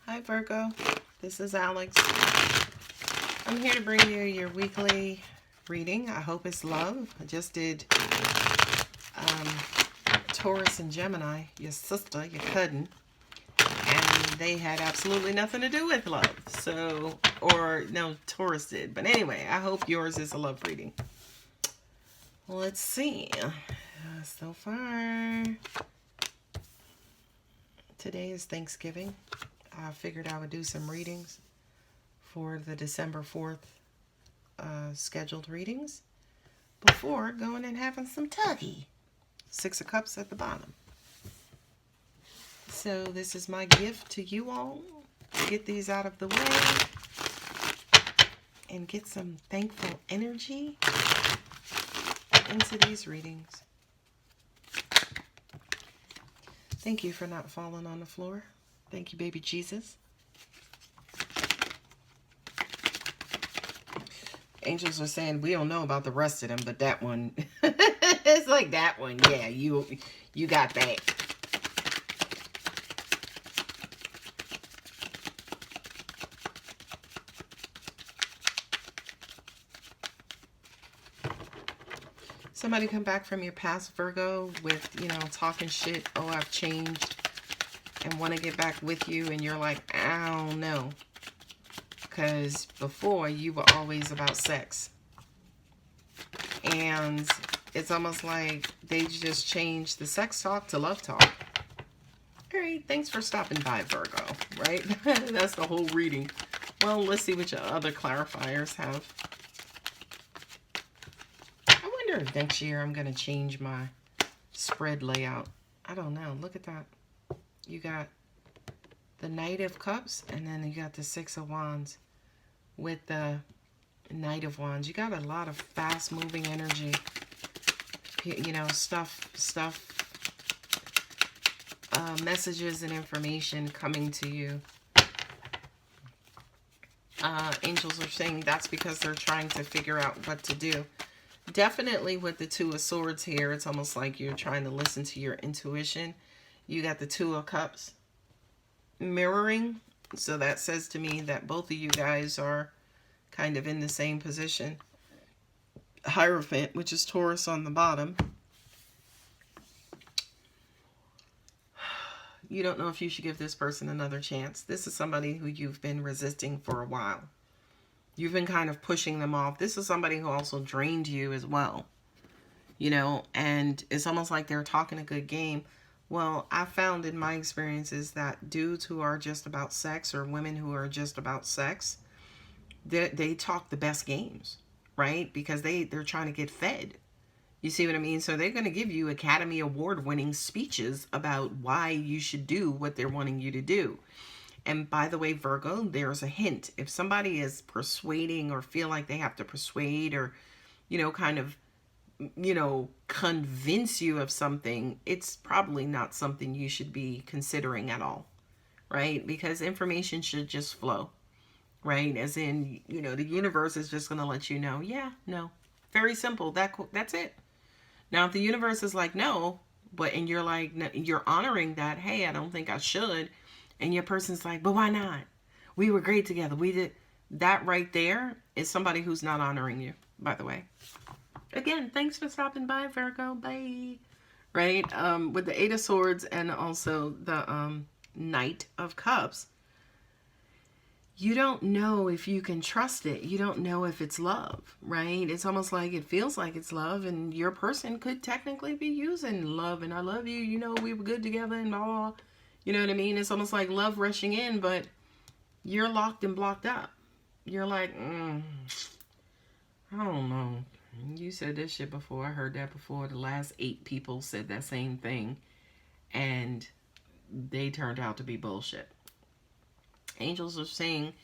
Hi Virgo, this is Alex. I'm here to bring you your weekly reading. I hope it's love. I just did Taurus and Gemini, your sister, your cousin, and they had absolutely nothing to do with love. So, or no, Taurus did. But anyway, I hope yours is a love reading. Let's see. So far, today is Thanksgiving. I figured I would do some readings for the December 4th scheduled readings before going and having some turkey. 6 of Cups at the bottom. So this is my gift to you all. Get these out of the way and get some thankful energy into these readings. Thank you for not falling on the floor. Thank you, baby Jesus. Angels are saying we don't know about the rest of them, but that one, it's like that one. Yeah, you got that. Somebody come back from your past, Virgo, with, talking shit. Oh, I've changed. And want to get back with you, and you're like, I don't know. Because before, you were always about sex. And it's almost like they just changed the sex talk to love talk. All right, thanks for stopping by, Virgo, right? That's the whole reading. Well, let's see what your other clarifiers have. I wonder if next year I'm going to change my spread layout. I don't know. Look at that. You got the Knight of Cups, and then you got the 6 of Wands with the Knight of Wands. You got a lot of fast-moving energy. Messages and information coming to you. Angels are saying that's because they're trying to figure out what to do. Definitely with the 2 of Swords here, it's almost like you're trying to listen to your intuition. You got the 2 of Cups mirroring. So that says to me that both of you guys are kind of in the same position. Hierophant, which is Taurus on the bottom. You don't know if you should give this person another chance. This is somebody who you've been resisting for a while. You've been kind of pushing them off. This is somebody who also drained you as well. And it's almost like they're talking a good game. Well, I found in my experiences that dudes who are just about sex, or women who are just about sex, they talk the best games, right? Because they're trying to get fed. You see what I mean? So they're going to give you Academy Award-winning speeches about why you should do what they're wanting you to do. And by the way, Virgo, there's a hint. If somebody is persuading or feel like they have to persuade or, kind of, convince you of something, it's probably not something you should be considering at all, right? Because information should just flow, right? As in, the universe is just going to let you know, yeah, no. Very simple. That's it. Now, if the universe is like, no, and you're like, no, you're honoring that, hey, I don't think I should, and your person's like, but why not? We were great together. We did. That right there is somebody who's not honoring you, by the way. Again, thanks for stopping by, Virgo. Bye. Right? With the 8 of Swords and also the Knight of Cups, you don't know if you can trust it. You don't know if it's love, right? It's almost like it feels like it's love, and your person could technically be using love, and I love you, we were good together and all. You know what I mean? It's almost like love rushing in, but you're locked and blocked up. You're like, I don't know. You said this shit before. I heard that before. The last 8 people said that same thing, and they turned out to be bullshit. Angels are saying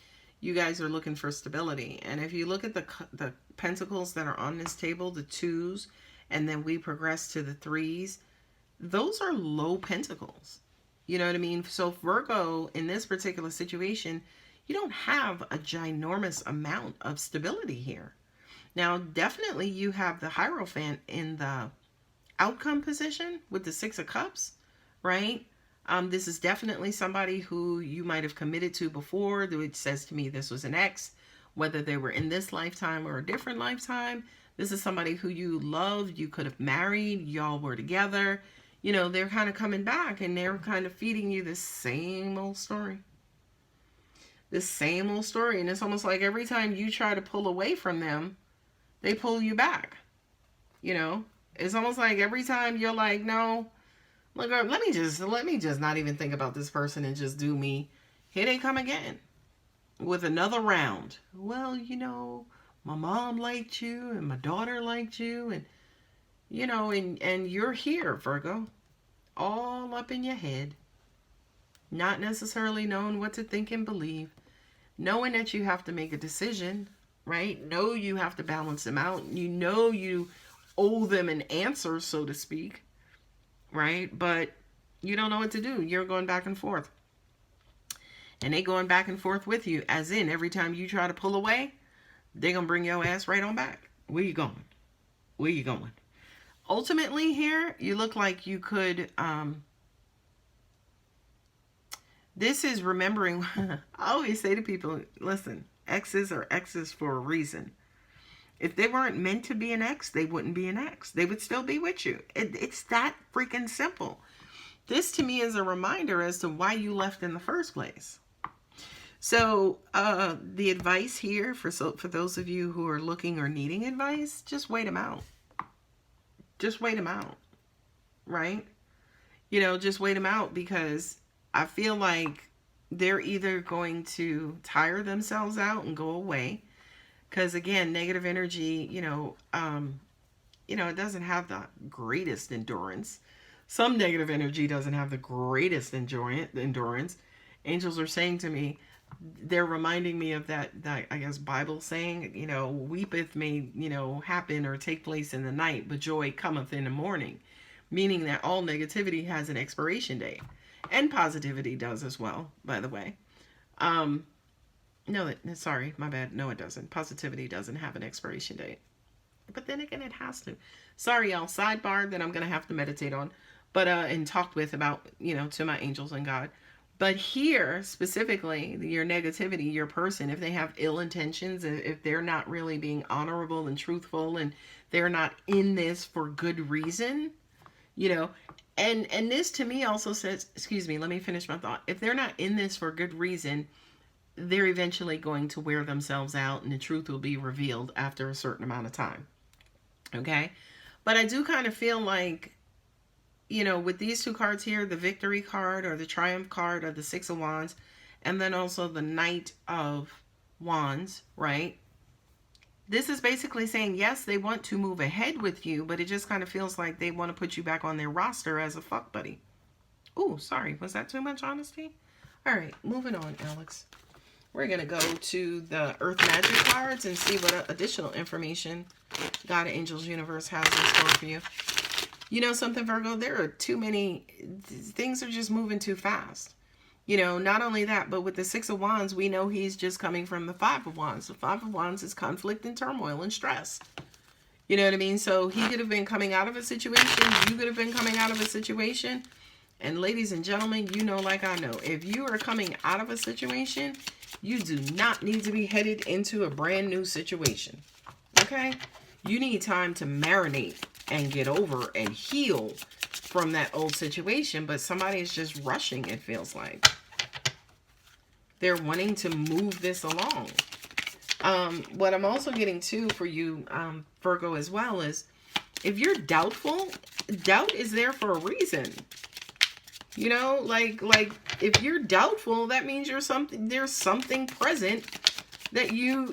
you guys are looking for stability. And if you look at the pentacles that are on this table, the 2s, and then we progress to the 3s, those are low pentacles. You know what I mean? So Virgo, in this particular situation, you don't have a ginormous amount of stability here. Now, definitely you have the Hierophant in the outcome position with the 6 of Cups, right? This is definitely somebody who you might have committed to before. It says to me this was an ex, whether they were in this lifetime or a different lifetime. This is somebody who you loved, you could have married, y'all were together. You know, they're kind of coming back and they're kind of feeding you the same old story. This same old story. And it's almost like every time you try to pull away from them, they pull you back. You know, it's almost like every time you're like, no, look, let me just not even think about this person and just do me. Here they come again with another round. Well, you know, my mom liked you and my daughter liked you, and you know, and you're here, Virgo, all up in your head, not necessarily knowing what to think and believe, knowing that you have to make a decision, right? Know you have to balance them out. You know you owe them an answer, so to speak, right? But you don't know what to do. You're going back and forth. And they going back and forth with you, as in every time you try to pull away, they're going to bring your ass right on back. Where you going? Where you going? Ultimately here, you look like you could, this is remembering, I always say to people, listen, exes are exes for a reason. If they weren't meant to be an ex, they wouldn't be an ex. They would still be with you. It's that freaking simple. This to me is a reminder as to why you left in the first place. So the advice here for those of you who are looking or needing advice, just wait them out. Just wait them out, right? You know, just wait them out, because I feel like they're either going to tire themselves out and go away. Because again, negative energy, it doesn't have the greatest endurance. Some negative energy doesn't have the greatest endurance. Angels are saying to me, they're reminding me of that I guess Bible saying, weepeth may, happen or take place in the night, but joy cometh in the morning. Meaning that all negativity has an expiration date. And positivity does as well, by the way. No, sorry, my bad. No, it doesn't. Positivity doesn't have an expiration date. But then again, it has to. Sorry, y'all. Sidebar that I'm going to have to meditate on. But, and talk with about, to my angels and God. But here, specifically, your negativity, your person, if they have ill intentions, if they're not really being honorable and truthful, and they're not in this for good reason, and this to me also says, excuse me, let me finish my thought. If they're not in this for good reason, they're eventually going to wear themselves out, and the truth will be revealed after a certain amount of time. Okay? But I do kind of feel like, with these two cards here, the Victory card or the Triumph card or the Six of Wands, and then also the Knight of Wands, right? This is basically saying, yes, they want to move ahead with you, but it just kind of feels like they want to put you back on their roster as a fuck buddy. Ooh, sorry. Was that too much honesty? All right, moving on, Alex. We're going to go to the Earth Magic cards and see what additional information God, Angels, Universe has in store for you. You know something, Virgo? There are too many, things are just moving too fast. Not only that, but with the Six of Wands, we know he's just coming from the Five of Wands. The Five of Wands is conflict and turmoil and stress. You know what I mean? So he could have been coming out of a situation. You could have been coming out of a situation. And ladies and gentlemen, like I know, if you are coming out of a situation, you do not need to be headed into a brand new situation. Okay? You need time to marinate and get over and heal from that old situation, but somebody is just rushing, it feels like. They're wanting to move this along. What I'm also getting to for you, Virgo, as well, is if you're doubtful, doubt is there for a reason. Like if you're doubtful, that means there's something present that you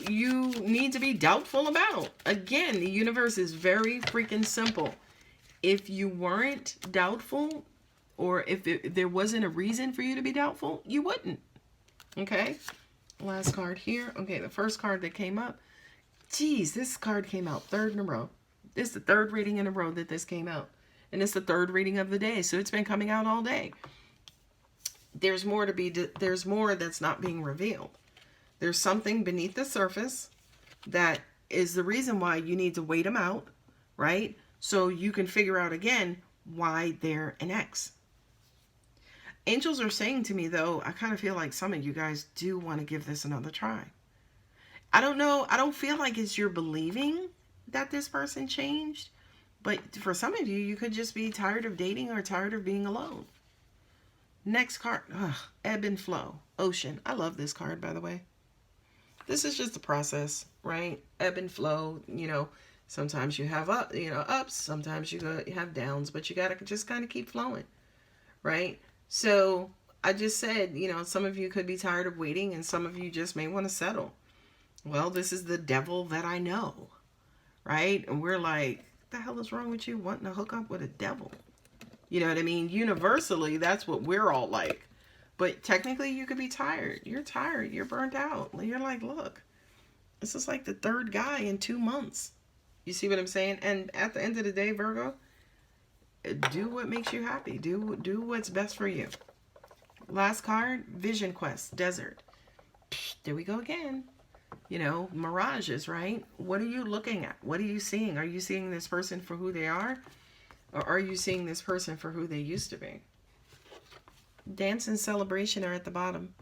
need to be doubtful about. Again, the universe is very freaking simple. If you weren't doubtful, or if there wasn't a reason for you to be doubtful, you wouldn't. Okay? Last card here. Okay, the first card that came up. Geez, this card came out third in a row. This is the third reading in a row that this came out. And it's the third reading of the day, so it's been coming out all day. There's more that's not being revealed. There's something beneath the surface that is the reason why you need to wait them out, right? So you can figure out again why they're an ex. Angels are saying to me, though, I kind of feel like some of you guys do want to give this another try. I don't know. I don't feel like it's you're believing that this person changed. But for some of you, you could just be tired of dating or tired of being alone. Next card. Ugh, ebb and flow. Ocean. I love this card, by the way. This is just a process, right? Ebb and flow. You know, sometimes you have ups. Sometimes you have downs. But you got to just kind of keep flowing, right? So I just said, you know, some of you could be tired of waiting and some of you just may want to settle. Well, this is the devil that I know, right? And we're like, what the hell is wrong with you wanting to hook up with a devil? You know what I mean? Universally, that's what we're all like. But technically, you could be tired. You're tired. You're burnt out. You're like, look, this is like the third guy in 2 months. You see what I'm saying? And at the end of the day, Virgo, do what makes you happy. Do what's best for you. Last card, Vision Quest, Desert. There we go again. You know, mirages, right? What are you looking at? What are you seeing? Are you seeing this person for who they are? Or are you seeing this person for who they used to be? Dance and celebration are at the bottom.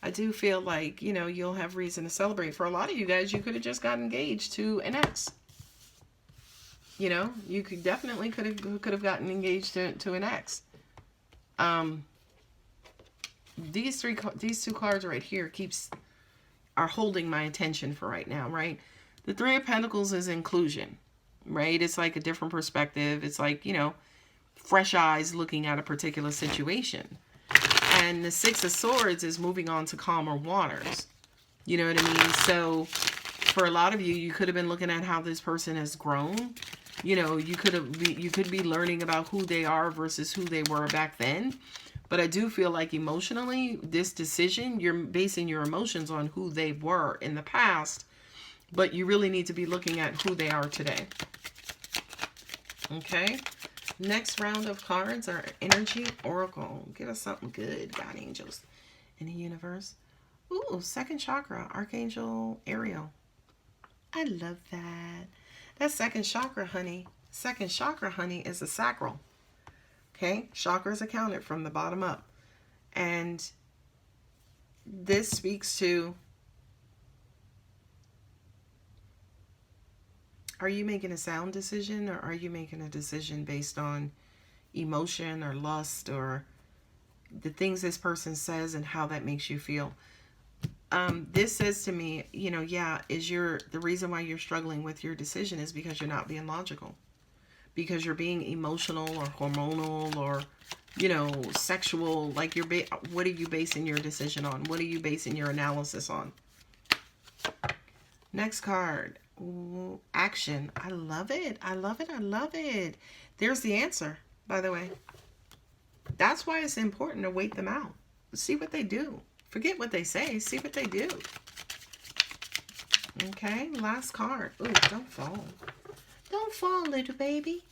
I do feel like, you know, you'll have reason to celebrate. For a lot of you guys, you could have just got engaged to an ex. You know, you could definitely could have gotten engaged to an ex. These two cards right here are holding my attention for right now, right? The Three of Pentacles is inclusion, right? It's like a different perspective. It's like, you know, fresh eyes looking at a particular situation. And the Six of Swords is moving on to calmer waters. You know what I mean? So for a lot of you, you could have been looking at how this person has grown. You know, you could be learning about who they are versus who they were back then. But I do feel like emotionally, this decision, you're basing your emotions on who they were in the past, but you really need to be looking at who they are today. Okay. Next round of cards are Energy Oracle. Give us something good, God angels in the universe. Ooh, second chakra, Archangel Ariel. I love that. That's second chakra, honey. Second chakra, honey, is the sacral. Okay, chakras are counted from the bottom up. And this speaks to, are you making a sound decision or are you making a decision based on emotion or lust or the things this person says and how that makes you feel? This says to me, you know, yeah, the reason why you're struggling with your decision is because you're not being logical. Because you're being emotional or hormonal or, you know, sexual. Like, what are you basing your decision on? What are you basing your analysis on? Next card. Ooh, action. I love it. I love it. I love it. There's the answer, by the way. That's why it's important to wait them out. See what they do. Forget what they say. See what they do. Okay, last card. Ooh, don't fall. Don't fall, little baby.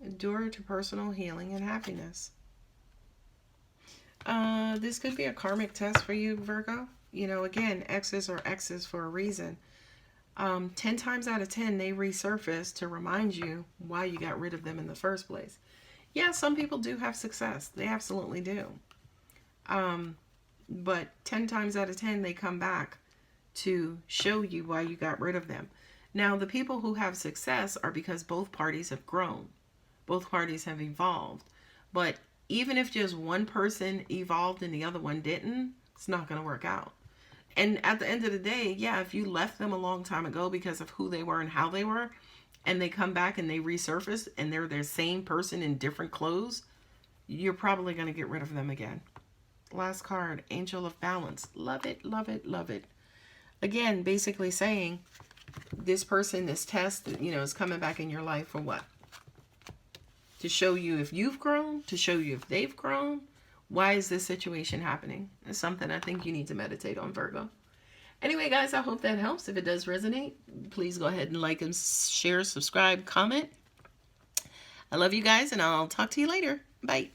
Endure to personal healing and happiness. This could be a karmic test for you, Virgo. You know, again, exes are exes for a reason. 10 times out of 10, they resurface to remind you why you got rid of them in the first place. Yeah, some people do have success. They absolutely do. But 10 times out of 10, they come back to show you why you got rid of them. Now, the people who have success are because both parties have grown. Both parties have evolved. But even if just one person evolved and the other one didn't, it's not going to work out. And at the end of the day, yeah, if you left them a long time ago because of who they were and how they were, and they come back and they resurface and they're the same person in different clothes, you're probably going to get rid of them again. Last card, Angel of Balance. Love it, love it, love it. Again, basically saying this person, this test, you know, is coming back in your life for what? To show you if you've grown, to show you if they've grown. Why is this situation happening? It's something I think you need to meditate on, Virgo. Anyway, guys, I hope that helps. If it does resonate, please go ahead and like and share, subscribe, comment. I love you guys, and I'll talk to you later. Bye.